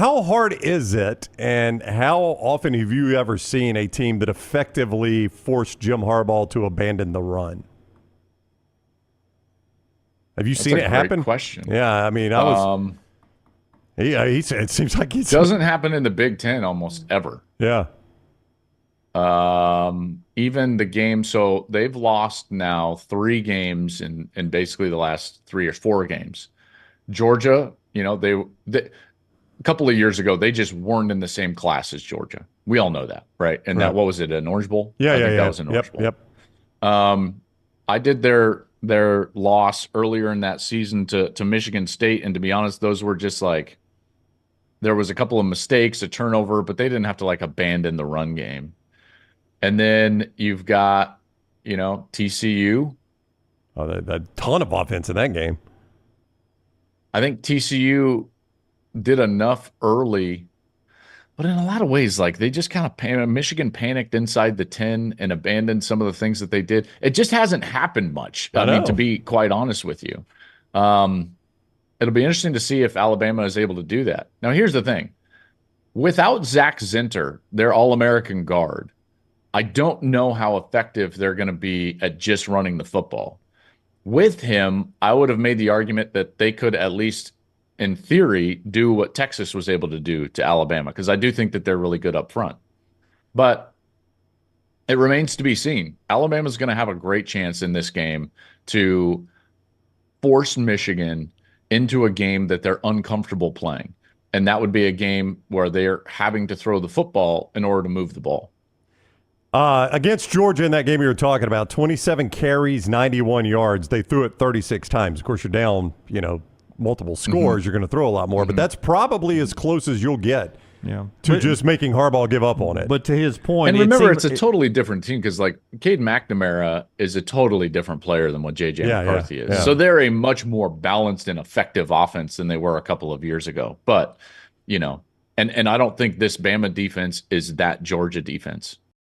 How hard is it, and how often have you ever seen a team that effectively forced Jim Harbaugh to abandon the run? Have you seen it happen? Great question. Yeah, I mean, it seems like he's Doesn't happen in the Big Ten almost ever. Yeah. Even the game, so they've lost now 3 games in basically the last 3 or 4 games. Georgia, a couple of years ago, they just weren't in the same class as Georgia. We all know that, right? And that, what was it, an Orange Bowl? Yeah, I yeah, think yeah. that was an Orange Bowl. Yep. I did their loss earlier in that season to Michigan State, and to be honest, those were just like there was a couple of mistakes, a turnover, but they didn't have to like abandon the run game. And then you've got, TCU. Oh, a ton of offense in that game. I think TCU did enough early, but in a lot of ways, like they just kind of Michigan panicked inside the 10 and abandoned some of the things that they did. It just hasn't happened much. I mean, to be quite honest with you, it'll be interesting to see if Alabama is able to do that. Now, here's the thing: without Zak Zinter, their All-American guard, I don't know how effective they're going to be at just running the football. With him, I would have made the argument that they could at least, in theory, do what Texas was able to do to Alabama, because I do think that they're really good up front. But it remains to be seen. Alabama's going to have a great chance in this game to force Michigan into a game that they're uncomfortable playing. And that would be a game where they're having to throw the football in order to move the ball. Against Georgia in that game you were talking about, 27 carries, 91 yards. They threw it 36 times. Of course, you're down, multiple scores. You're going to throw a lot more, but that's probably as close as you'll get to just making Harbaugh give up on it. But to his point, and remember, it's a totally different team because, like, Cade McNamara is a totally different player than what J.J. McCarthy is. Yeah. So they're a much more balanced and effective offense than they were a couple of years ago. But, and I don't think this Bama defense is that Georgia defense.